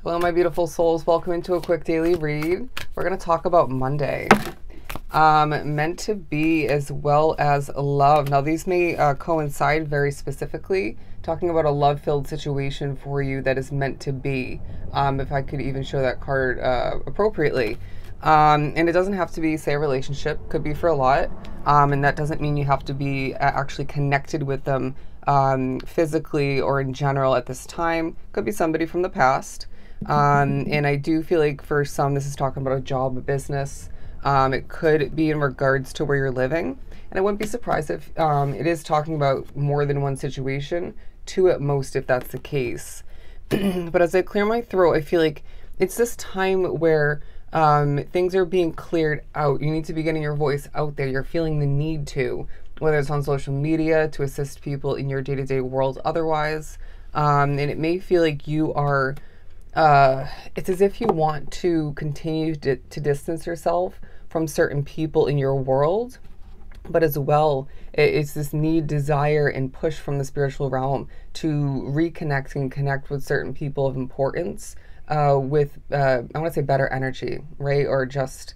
Hello, my beautiful souls. Welcome into a quick daily read. We're going to talk about Monday. Meant to be as well as love. Now, these may coincide very specifically, talking about a love-filled situation for you that is meant to be, if I could even show that card appropriately. And it doesn't have to be, say, a relationship. Could be for a lot. And that doesn't mean you have to be actually connected with them physically or in general at this time. Could be somebody from the past. And I do feel like for some, this is talking about a job, a business. It could be in regards to where you're living. And I wouldn't be surprised if it is talking about more than one situation, two at most if that's the case. But as I clear my throat, I feel like it's this time where things are being cleared out. You need to be getting your voice out there. You're feeling the need to, whether it's on social media, to assist people in your day-to-day world otherwise. And it may feel like you are... it's as if you want to continue to distance yourself from certain people in your world, but as well, it's this need, desire, and push from the spiritual realm to reconnect and connect with certain people of importance with, I want to say better energy, right? Or just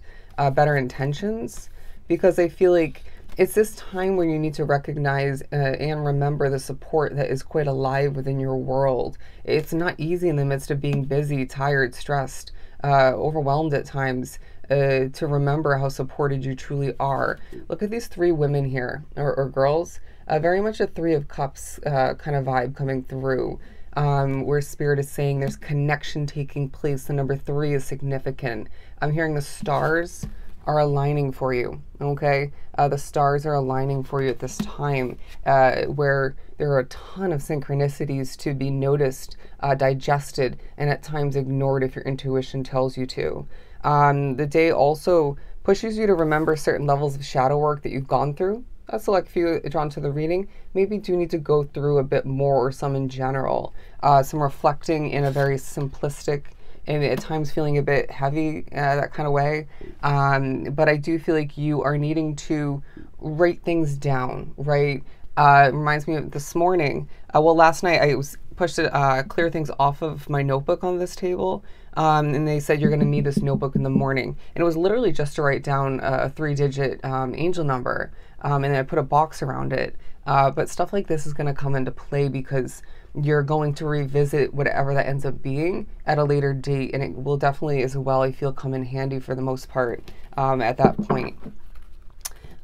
better intentions, because I feel like it's this time where you need to recognize and remember the support that is quite alive within your world. It's not easy in the midst of being busy, tired, stressed, overwhelmed at times, to remember how supported you truly are. Look at these three women here, or girls. Very much a Three of Cups kind of vibe coming through, where Spirit is saying there's connection taking place. The number three is significant. I'm hearing the stars are aligning for you, okay? The stars are aligning for you at this time, where there are a ton of synchronicities to be noticed, digested, and at times ignored if your intuition tells you to. The day also pushes you to remember certain levels of shadow work that you've gone through. That's select few drawn to the reading. Maybe do need to go through a bit more, or some in general. Some reflecting in a very simplistic and at times feeling a bit heavy, that kind of way. But I do feel like you are needing to write things down, right? It reminds me of this morning. Well, last night I was pushed to clear things off of my notebook on this table. And they said, you're going to need this notebook in the morning. And it was literally just to write down a 3-digit angel number. And then I put a box around it. But stuff like this is going to come into play because you're going to revisit whatever that ends up being at a later date, and it will definitely as well, I feel, come in handy for the most part at that point.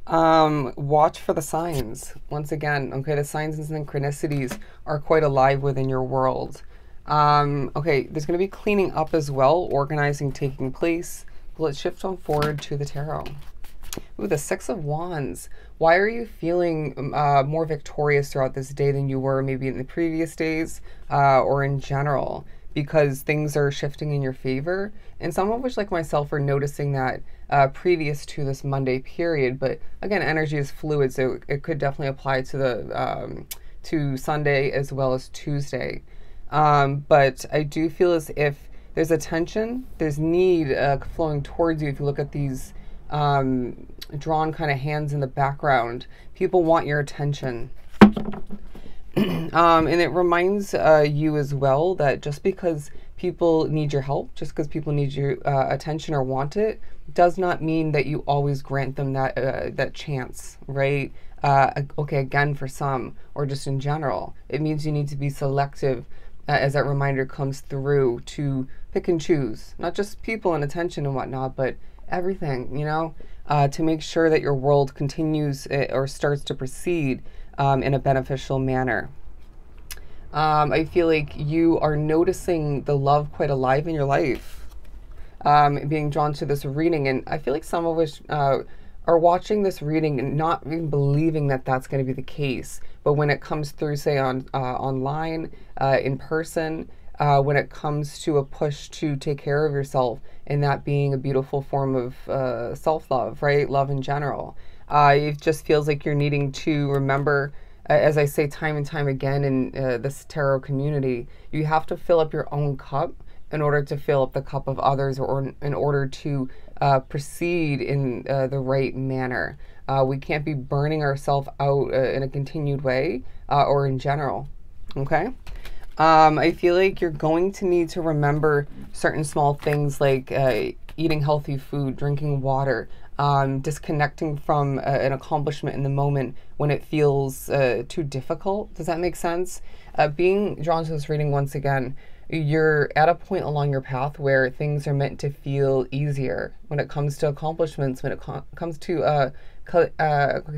Watch for the signs. Once again, okay, the signs and synchronicities are quite alive within your world. Okay, there's going to be cleaning up as well, organizing taking place. Let's shift on forward to the tarot. Ooh, the Six of Wands. Why are you feeling more victorious throughout this day than you were maybe in the previous days or in general? Because things are shifting in your favor. And some of which, like myself, are noticing that previous to this Monday period. But again, energy is fluid, so it could definitely apply to the to Sunday as well as Tuesday. But I do feel as if there's a tension, there's need flowing towards you. If you look at these drawn kind of hands in the background, people want your attention. And it reminds you as well that just because people need your help, just because people need your attention or want it, does not mean that you always grant them that that chance, right? Okay, again, for some, or just in general, it means you need to be selective as that reminder comes through, to pick and choose, not just people and attention and whatnot, but everything, you know, to make sure that your world continues or starts to proceed in a beneficial manner. I feel like you are noticing the love quite alive in your life, being drawn to this reading. And I feel like some of us are watching this reading and not even believing that that's going to be the case. But when it comes through, say, on online, in person, when it comes to a push to take care of yourself, and that being a beautiful form of self-love, right? Love in general. It just feels like you're needing to remember, as I say time and time again in this tarot community, you have to fill up your own cup in order to fill up the cup of others, or in order to proceed in the right manner. We can't be burning ourselves out in a continued way or in general. Okay? I feel like you're going to need to remember certain small things like eating healthy food, drinking water, disconnecting from an accomplishment in the moment when it feels too difficult. Does that make sense? Being drawn to this reading once again, you're at a point along your path where things are meant to feel easier when it comes to accomplishments, when it comes to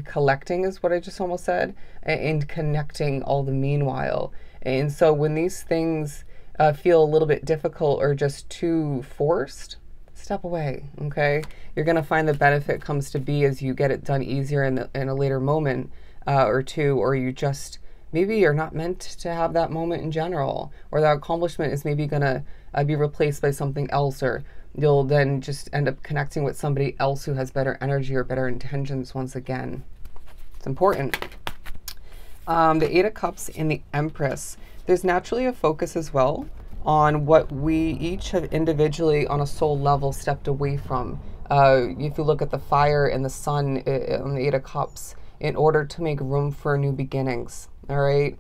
collecting, is what I just almost said, and connecting all the meanwhile. And so when these things feel a little bit difficult or just too forced, step away, okay? You're going to find the benefit comes to be as you get it done easier in a later moment or two, or you just maybe you're not meant to have that moment in general, or that accomplishment is maybe going to be replaced by something else, or you'll then just end up connecting with somebody else who has better energy or better intentions once again. It's important. The Eight of Cups and the Empress. There's naturally a focus as well on what we each have individually on a soul level stepped away from. If you look at the fire and the sun on the Eight of Cups, in order to make room for new beginnings, all right?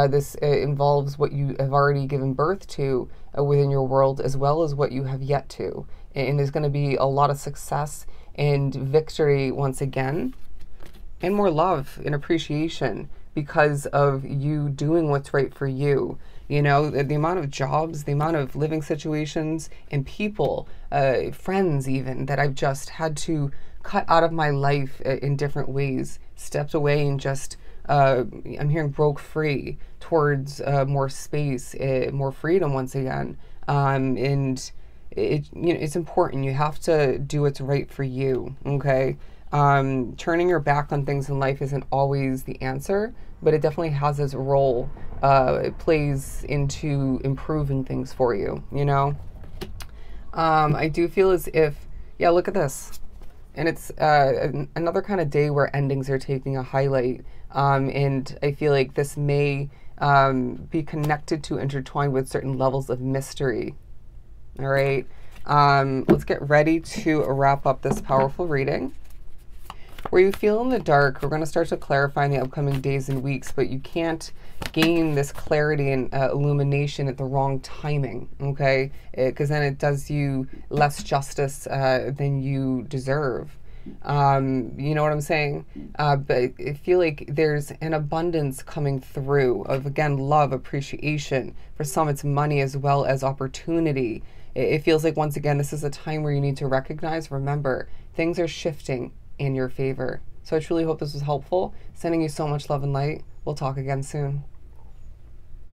This involves what you have already given birth to within your world, as well as what you have yet to. And there's going to be a lot of success and victory once again, and more love and appreciation because of you doing what's right for you. You know, the amount of jobs, the amount of living situations and people, friends even, that I've just had to cut out of my life in different ways, stepped away and just, I'm hearing broke free towards more space, more freedom once again. And it's important. You have to do what's right for you, okay? Turning your back on things in life isn't always the answer, but it definitely has its role. It plays into improving things for you, you know? I do feel as if, yeah, look at this. And it's another kind of day where endings are taking a highlight. And I feel like this may be connected to, intertwined with certain levels of mystery. All right. Let's get ready to wrap up this powerful reading. Where you feel in the dark, we're going to start to clarify in the upcoming days and weeks, but you can't gain this clarity and illumination at the wrong timing, okay? Because then it does you less justice than you deserve. You know what I'm saying? But I feel like there's an abundance coming through of, again, love, appreciation. For some, it's money as well as opportunity. It feels like, once again, this is a time where you need to recognize, remember, things are shifting in your favor. So I truly hope this was helpful. Sending you so much love and light. We'll talk again soon.